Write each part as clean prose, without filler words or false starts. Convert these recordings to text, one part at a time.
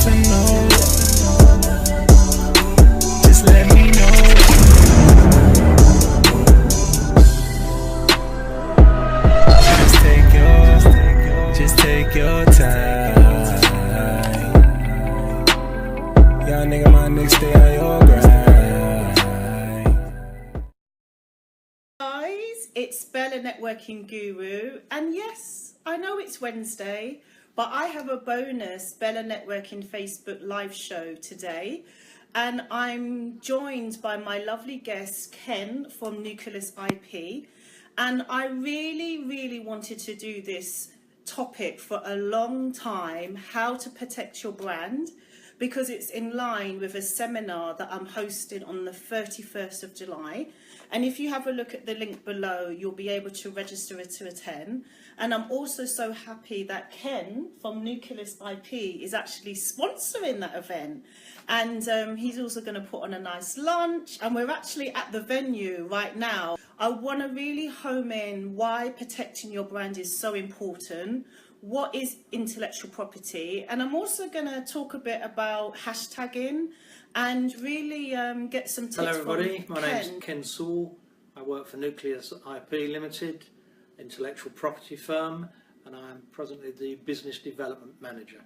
a no. Just let me know. Just take your time. Y'all nigga, my niggas stay on your grind. Guys, it's Bella Networking Guru, and yes, I know it's Wednesday, but I have a bonus Bella Networking Facebook live show today, and I'm joined by my lovely guest Ken from Nucleus IP, and I really wanted to do this topic for a long time, how to protect your brand, because it's in line with a seminar that I'm hosting on the 31st of July. And if you have a look at the link below, you'll be able to register to attend. And I'm also so happy that Ken from Nucleus IP is actually sponsoring that event. And he's also going to put on a nice lunch. And we're actually at the venue right now. I want to really home in why protecting your brand is so important. What is intellectual property? And I'm also going to talk a bit about hashtagging and really get some tips. Hello everybody, from my Ken. name's Ken Sewell. I work for Nucleus IP Limited, intellectual property firm, and I'm presently the business development manager.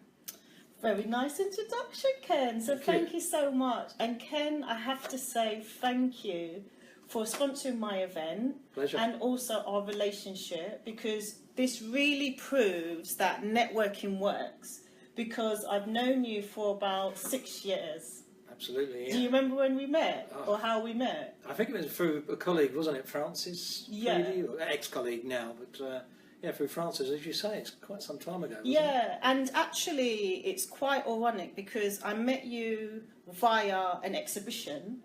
Very nice introduction, Ken. So thank you so much. And Ken, I have to say thank you for sponsoring my event. Pleasure. And also our relationship, because this really proves that networking works, because I've known you for about 6 years. Absolutely, yeah. Do you remember when we met or how we met? I think it was through a colleague, wasn't it, Francis? Yeah. Ex-colleague now, but yeah, through Francis, as you say, it's quite some time ago, wasn't Yeah, and actually it's quite ironic because I met you via an exhibition.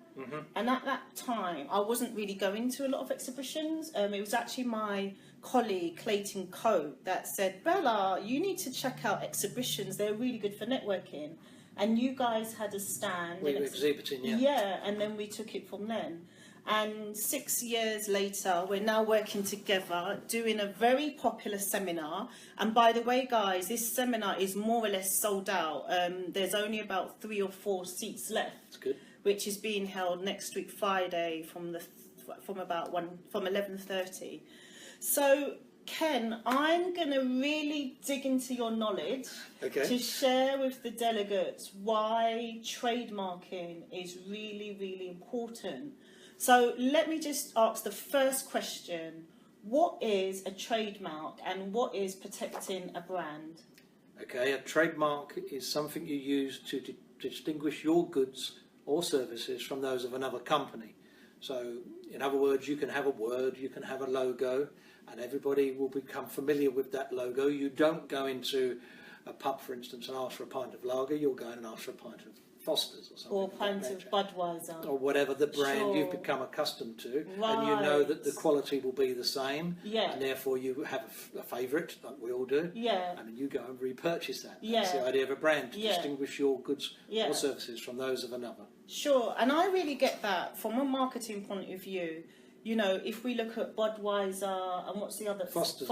And at that time, I wasn't really going to a lot of exhibitions. It was actually my colleague, Clayton Coate, that said, Bella, you need to check out exhibitions. They're really good for networking. And you guys had a stand. We were exhibiting, yeah. Yeah, and then we took it from then. And 6 years later, we're now working together, doing a very popular seminar. And by the way, guys, this seminar is more or less sold out. There's only about 3 or 4 seats left. That's good. Which is being held next week Friday from 11:30. So Ken, I'm going to really dig into your knowledge to share with the delegates why trademarking is really important. So let me just ask the first question. What is a trademark and what is protecting a brand? Okay, a trademark is something you use to distinguish your goods or services from those of another company. So, in other words, you can have a word, you can have a logo, and everybody will become familiar with that logo. You don't go into a pub, for instance, and ask for a pint of lager. You'll go in and ask for a pint of Foster's or something. Or a pint of Budweiser. Or whatever the brand you've become accustomed to. Right. And you know that the quality will be the same. Yeah. And therefore you have a favourite, like we all do. Yeah. And you go and repurchase that. Yeah. That's the idea of a brand, to Yeah. distinguish your goods Yeah. or services from those of another. Sure, and I really get that from a marketing point of view. You know, if we look at Budweiser and what's the other? Foster's.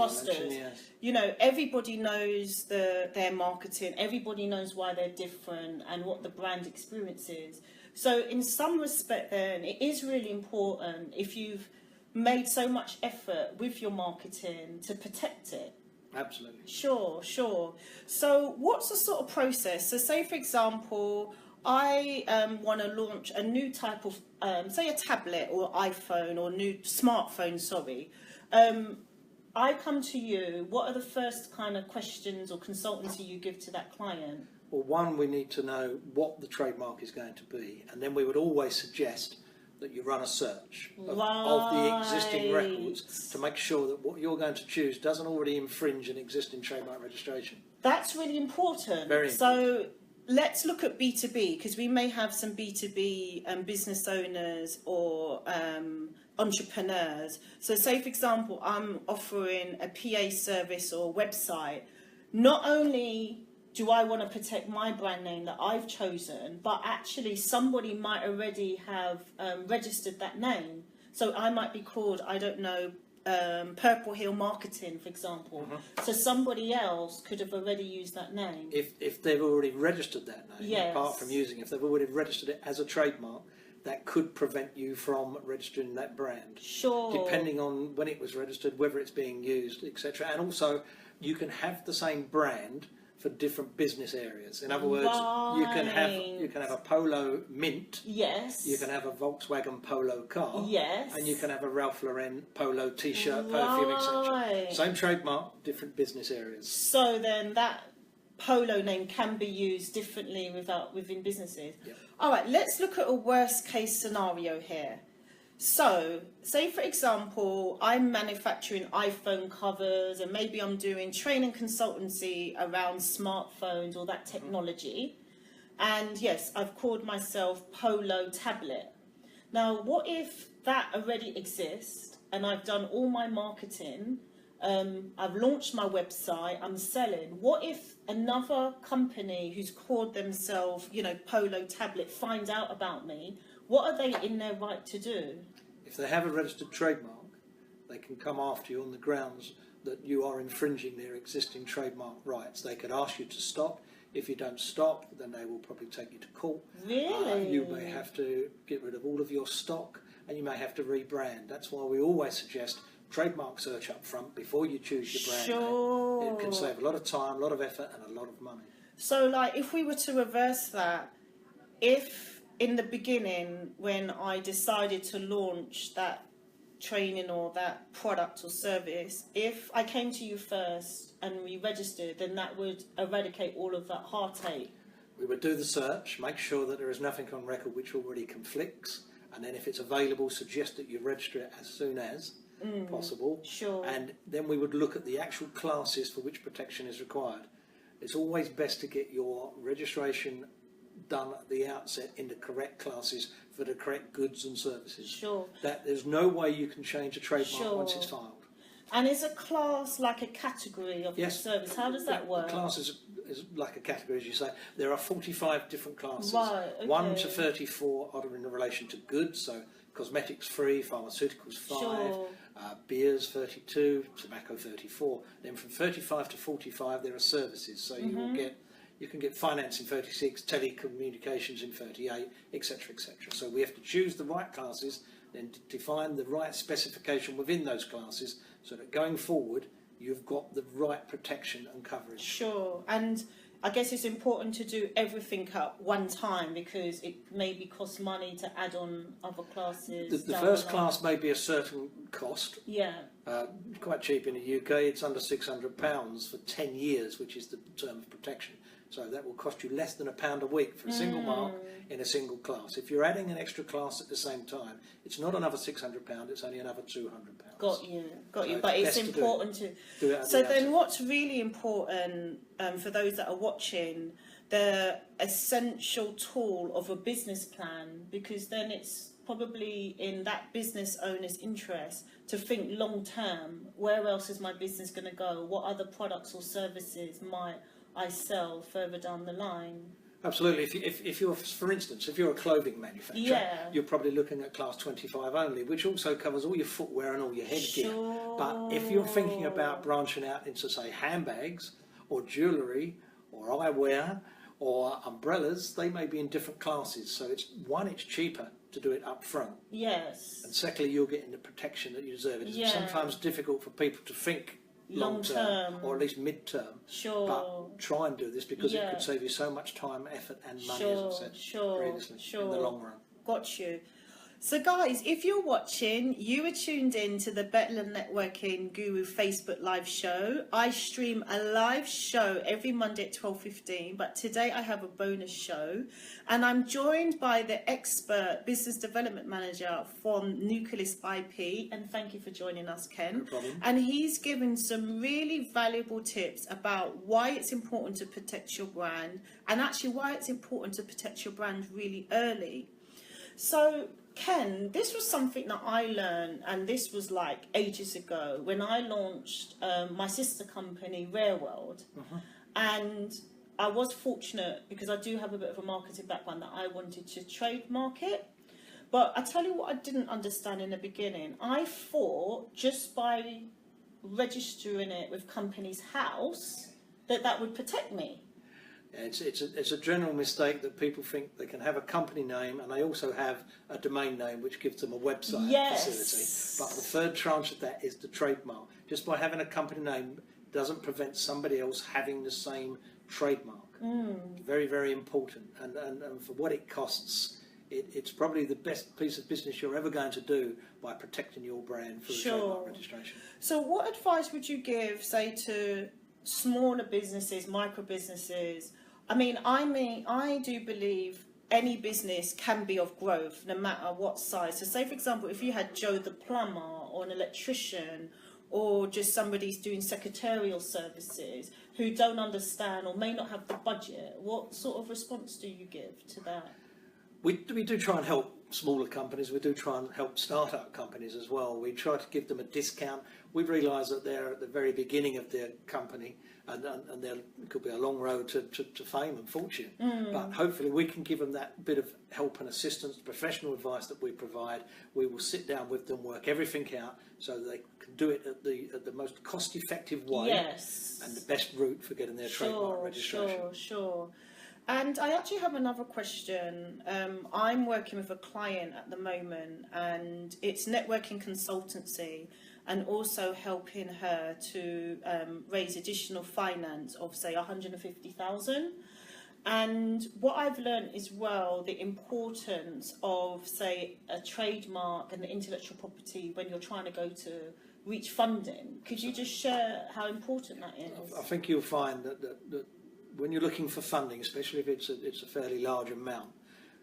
Yes. You know, everybody knows their marketing. Everybody knows why they're different and what the brand experience is. So in some respect then, it is really important if you've made so much effort with your marketing to protect it. Absolutely. Sure. So what's the sort of process? So say, for example, I want to launch a new type of, say a tablet or iPhone or new smartphone, sorry. I come to you, what are the first kind of questions or consultancy you give to that client? Well, one, we need to know what the trademark is going to be, and then we would always suggest that you run a search of the existing records to make sure that what you're going to choose doesn't already infringe an existing trademark registration. That's really important. Very important. So let's look at B2B, because we may have some B2B business owners or entrepreneurs. So say, for example, I'm offering a PA service or website. Not only do I want to protect my brand name that I've chosen, but actually somebody might already have registered that name. So I might be called, I don't know, Purple Hill Marketing, for example. So somebody else could have already used that name. If they've already registered that name, Yes. apart from using, if they've already registered it as a trademark, that could prevent you from registering that brand. Sure. Depending on when it was registered, whether it's being used, etc. And also, you can have the same brand for different business areas. In other words, you can have a Polo Mint. Yes. You can have a Volkswagen Polo car. Yes. And you can have a Ralph Lauren Polo T-shirt, perfume, etc. Same trademark, different business areas. So then that Polo name can be used differently within businesses. Yep. All right, let's look at a worst case scenario here. So, say for example, I'm manufacturing iPhone covers and maybe I'm doing training consultancy around smartphones or that technology. And yes, I've called myself Polo Tablet. Now, what if that already exists and I've done all my marketing, I've launched my website, I'm selling. What if another company who's called themselves, Polo Tablet finds out about me? What are they in their right to do? If they have a registered trademark, they can come after you on the grounds that you are infringing their existing trademark rights. They could ask you to stop. If you don't stop, then they will probably take you to court. Really? You may have to get rid of all of your stock, and you may have to rebrand. That's why we always suggest trademark search up front before you choose your brand Sure. name. It can save a lot of time, a lot of effort, and a lot of money. So, if we were to reverse that, if in the beginning, when I decided to launch that training or that product or service, if I came to you first and we registered, then that would eradicate all of that heartache. We would do the search, make sure that there is nothing on record which already conflicts, and then if it's available, suggest that you register it as soon as possible. Sure. And then we would look at the actual classes for which protection is required. It's always best to get your registration done at the outset in the correct classes for the correct goods and services. Sure. That there's no way you can change a trademark once it's filed. And is a class like a category of your service? How does that work? The class is like a category, as you say. There are 45 different classes. Right, okay. 1 to 34 are in relation to goods, so cosmetics free, pharmaceuticals 5, Sure. beers 32, tobacco 34. Then from 35 to 45 there are services, so you can get finance in 36, telecommunications in 38, etc., etc. So we have to choose the right classes, then define the right specification within those classes, so that going forward you've got the right protection and coverage. Sure. And I guess it's important to do everything at one time because it maybe costs money to add on other classes. The first class may be a certain cost. Yeah. Quite cheap in the UK. It's under £600 for 10 years, which is the term of protection. So that will cost you less than £1 a week for a single mark in a single class. If you're adding an extra class at the same time, it's not another £600, it's only another £200. Got you. So But it's important to do it. So then what's really important for those that are watching, the essential tool of a business plan, because then it's probably in that business owner's interest to think long term, where else is my business going to go? What other products or services might I sell further down the line? Absolutely. If you're, for instance, if you're a clothing manufacturer, you're probably looking at class 25 only, which also covers all your footwear and all your headgear. Sure. But if you're thinking about branching out into, say, handbags or jewellery or eyewear or umbrellas, they may be in different classes. So it's cheaper to do it up front. Yes. And secondly, you're getting the protection that you deserve. It's sometimes difficult for people to think long term or at least mid term. Sure. But try and do this because it could save you so much time, effort and money, as I said previously, in the long run. Got you. So guys, if you're watching, you are tuned in to the Better Networking Guru Facebook live show. I stream a live show every Monday at 12:15, but today I have a bonus show and I'm joined by the expert business development manager from Nucleus IP, and thank you for joining us, Ken. No problem. And he's given some really valuable tips about why it's important to protect your brand and actually why it's important to protect your brand really early. So Ken, this was something that I learned, and this was like ages ago when I launched my sister company, Rare World. And I was fortunate because I do have a bit of a marketing background that I wanted to trademark it. But I tell you what I didn't understand in the beginning. I thought just by registering it with Companies House that would protect me. It's a general mistake that people think they can have a company name and they also have a domain name which gives them a website facility. But the third tranche of that is the trademark. Just by having a company name doesn't prevent somebody else having the same trademark. Very, very important. And for what it costs, it's probably the best piece of business you're ever going to do by protecting your brand through trademark registration. So what advice would you give, say, to smaller businesses, micro businesses? I do believe any business can be of growth, no matter what size. So say, for example, if you had Joe the plumber or an electrician or just somebody who's doing secretarial services who don't understand or may not have the budget, what sort of response do you give to that? We do try and help smaller companies. We do try and help start-up companies as well. We try to give them a discount. We realise that they're at the very beginning of their company, and there could be a long road to fame and fortune. But hopefully we can give them that bit of help and assistance, professional advice that we provide. We will sit down with them, work everything out so that they can do it at the most cost-effective way and the best route for getting their trademark registration. Sure. And I actually have another question. I'm working with a client at the moment, and it's networking consultancy and also helping her to raise additional finance of, say, 150,000. And what I've learned as well, the importance of, say, a trademark and the intellectual property when you're trying to go to reach funding. Could you just share how important that is? I think you'll find that when you're looking for funding, especially if it's a fairly large amount,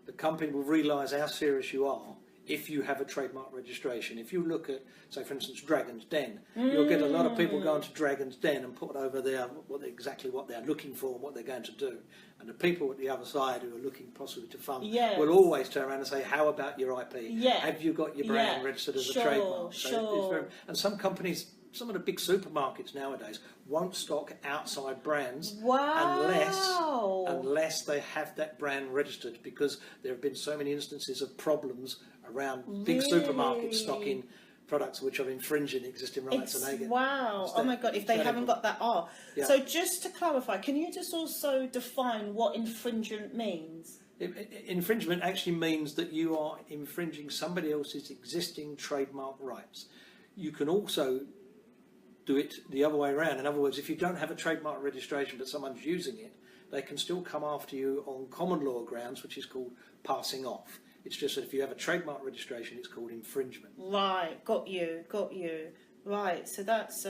the company will realise how serious you are if you have a trademark registration. If you look at, say, for instance, Dragon's Den, you'll get a lot of people going to Dragon's Den and put over there exactly what they're looking for and what they're going to do. And the people at the other side who are looking possibly to fund will always turn around and say, how about your IP? Have you got your brand registered as a trademark? So and some companies, some of the big supermarkets nowadays won't stock outside brands unless they have that brand registered, because there have been so many instances of problems around big supermarkets stocking products which are infringing existing rights. And they get oh my God, if they haven't got that R. So just to clarify, can you just also define what infringement means? Infringement actually means that you are infringing somebody else's existing trademark rights. You can also do it the other way around. In other words, if you don't have a trademark registration but someone's using it, they can still come after you on common law grounds, which is called passing off. It's just that if you have a trademark registration, it's called infringement. Right, got you. Right, so that's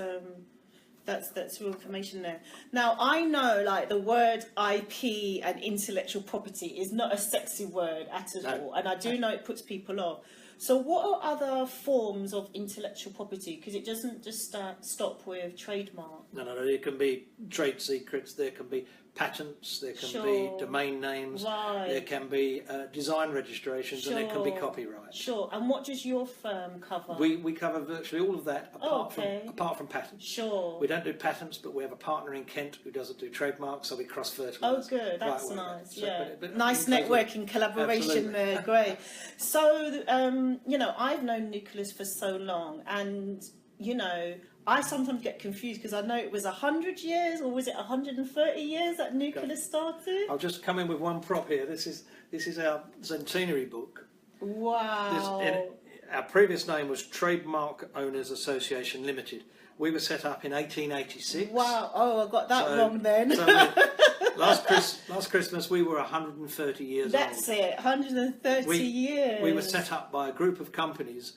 real information there. Now, I know, like, the word IP and intellectual property is not a sexy word at all, and I do know it puts people off. So what are other forms of intellectual property? Because it doesn't just stop with trademark. No. There can be trade secrets, there can be patents, there can be domain names, there can be design registrations, and there can be copyright. Sure. And what does your firm cover? We cover virtually all of that apart from patents. Sure. We don't do patents, but we have a partner in Kent who doesn't do trademarks, so we cross-fertilise. Oh, good. That's nice. So, but nice networking collaboration there. Great. So, I've known Nucleus for so long, and, I sometimes get confused because I know it was 100 years, or was it 130 years that Nucleus started? I'll just come in with one prop here. This is our centenary book. Wow. Our previous name was Trademark Owners Association Limited. We were set up in 1886. Wow. Oh, I got that wrong then. So last Christmas we were 130 years old. That's it, 130 years. We were set up by a group of companies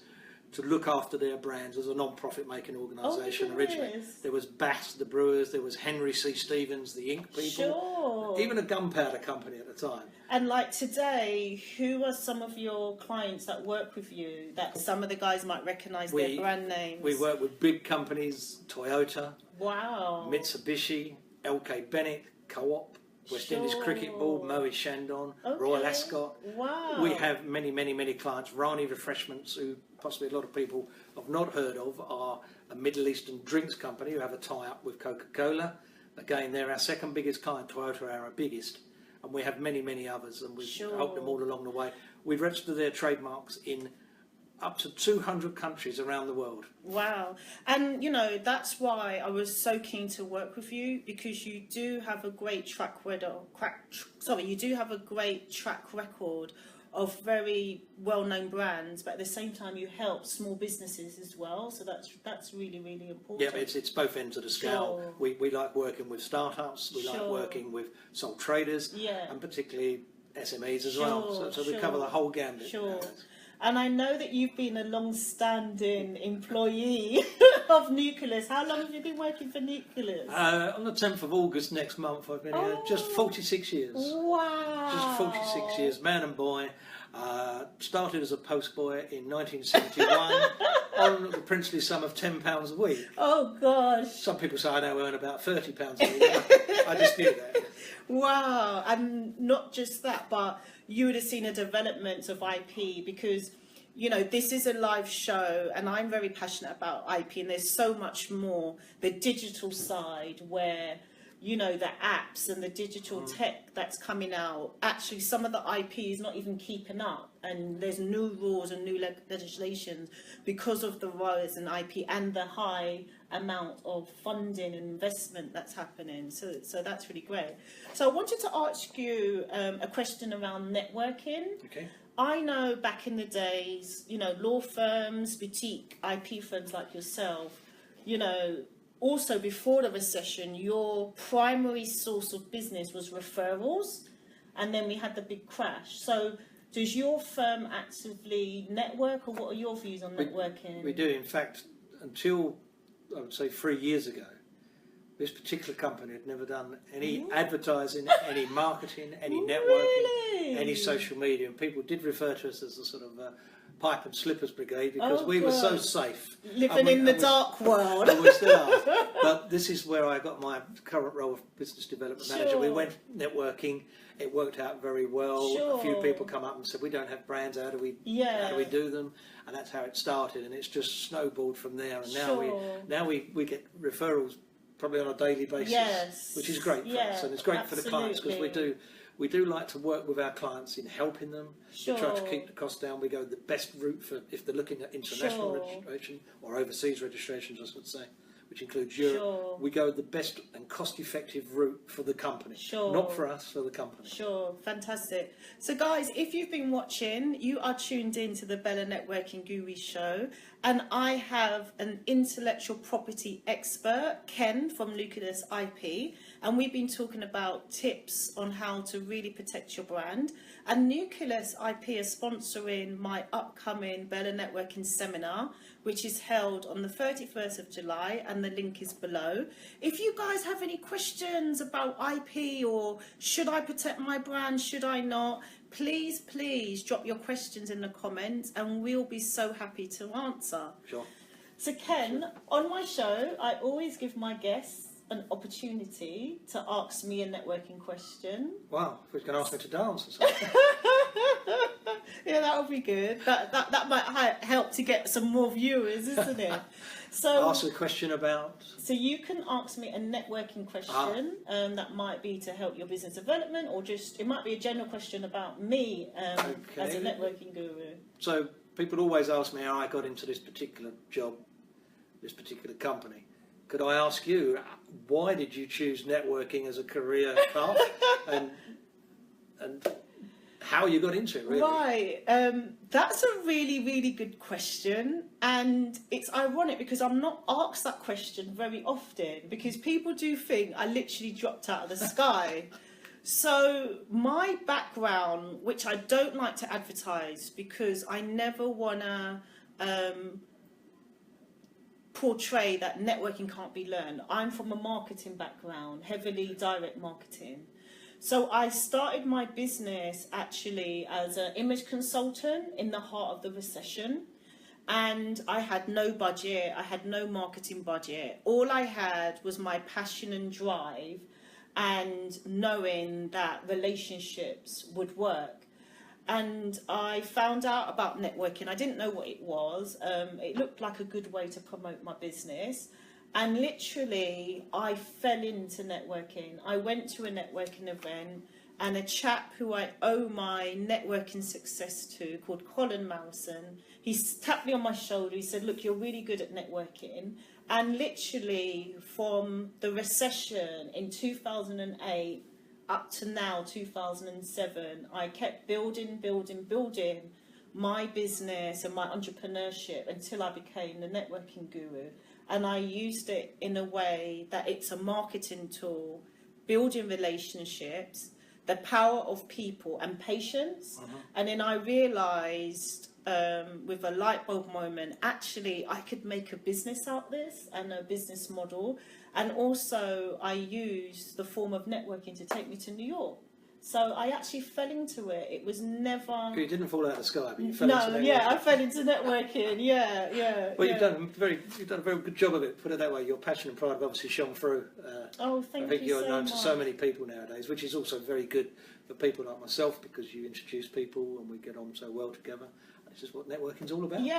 to look after their brands as a non-profit making organisation originally. There was Bass, the brewers, there was Henry C. Stevens, the ink people, even a gunpowder company at the time. And like today, who are some of your clients that work with you that some of the guys might recognise their brand names? We work with big companies, Toyota, Mitsubishi, LK Bennett, Co-op, West Indies Cricket Board, Moe Chandon, Royal Ascot. Wow. We have many clients. Rani Refreshments, who possibly a lot of people have not heard of, are a Middle Eastern drinks company who have a tie-up with Coca-Cola. Again, they're our second biggest client. Toyota are our biggest. and we have many, many others, and we've Sure. helped them all along the way. We've registered their trademarks in up to 200 countries around the world. Wow. And, you know, that's why I was so keen to work with you, because you do have a great track record of very well-known brands, but at the same time you help small businesses as well. So that's really, really important. Yeah, it's both ends of the scale. Sure. We like working with startups, we like Sure. working with sole traders, Yeah. and particularly SMEs as Sure, well. So we sure. cover the whole gambit. Sure. And I know that you've been a long-standing employee of Nucleus. How long have you been working for Nucleus? On the 10th of August next month, I've been here just 46 years. Wow. Just 46 years, man and boy. Started as a postboy in 1971 on the princely sum of £10 a week. Oh, gosh. Some people say I now earn about £30 a week. I just knew that. Wow. And not just that, but you would have seen a development of IP, because, you know, this is a live show and I'm very passionate about IP, and there's so much more. The digital side where, you know, the apps and the digital tech that's coming out, actually some of the IP is not even keeping up, and there's new rules and new legislation because of the rise in IP and the high amount of funding and investment that's happening. So that's really great. So I wanted to ask you a question around networking. Okay. I know back in the days, you know, law firms, boutique IP firms like yourself, you know, also before the recession, your primary source of business was referrals, and then we had the big crash. So does your firm actively network, or what are your views on networking? We do. In fact, until I would say 3 years ago, this particular company had never done any advertising, any marketing, any networking, any social media, and people did refer to us as a sort of pipe and slippers brigade, because we were so safe. Living in the dark world. And we still are. But this is where I got my current role of business development manager. We went networking. It worked out very well. A few people come up and said, "We don't have brands. How do we do them?" And that's how it started. And it's just snowballed from there. And now we get referrals probably on a daily basis, which is great for us, and it's great for the clients, because we do like to work with our clients in helping them. We try to keep the cost down. We go the best route for if they're looking at international registration or overseas registrations, I should say, which includes Europe. We go the best and cost-effective route for the company, not for us, for the company. Sure, fantastic. So guys, if you've been watching, you are tuned in to the Bella Networking Guru show, and I have an intellectual property expert, Ken from Nucleus IP, and we've been talking about tips on how to really protect your brand. And Nucleus IP is sponsoring my upcoming Bella Networking seminar, which is held on the 31st of July, and the link is below. If you guys have any questions about IP, or should I protect my brand, should I not, please drop your questions in the comments, and we'll be so happy to answer. Sure. So Ken, on my show, I always give my guests an opportunity to ask me a networking question. Wow, if he's going to ask me to dance or something. Yeah, that would be good. That might help to get some more viewers, isn't it? So ask a question about. So you can ask me a networking question that might be to help your business development, or just it might be a general question about me as a networking guru. So people always ask me how I got into this particular job, this particular company. Could I ask you, why did you choose networking as a career path, and how you got into it, really? Right, that's a really good question, and it's ironic because I'm not asked that question very often, because people do think I literally dropped out of the sky. So my background, which I don't like to advertise because I never want to portray that networking can't be learned. I'm from a marketing background, heavily direct marketing. So I started my business actually as an image consultant in the heart of the recession, and I had no budget, I had no marketing budget. All I had was my passion and drive, and knowing that relationships would work. And I found out about networking. I didn't know what it was. It looked like a good way to promote my business. And literally, I fell into networking. I went to a networking event, and a chap who I owe my networking success to, called Colin Mowson, he tapped me on my shoulder. He said, look, you're really good at networking. And literally from the recession in 2008 up to now, 2007, I kept building my business and my entrepreneurship until I became the networking guru. And I used it in a way that it's a marketing tool, building relationships, the power of people and patience. And then I realized with a light bulb moment, actually I could make a business out of this and a business model. And also I used the form of networking to take me to New York. So I actually fell into it. It was never... You didn't fall out of the sky, but you fell into networking. Yeah, I fell into networking, yeah. Well, you've done a very good job of it, put it that way. Your passion and pride have obviously shone through. Oh, thank you. I think you're so known much. to so many people nowadays, which is also very good for people like myself, because you introduce people and we get on so well together. This is what networking's all about. Yeah.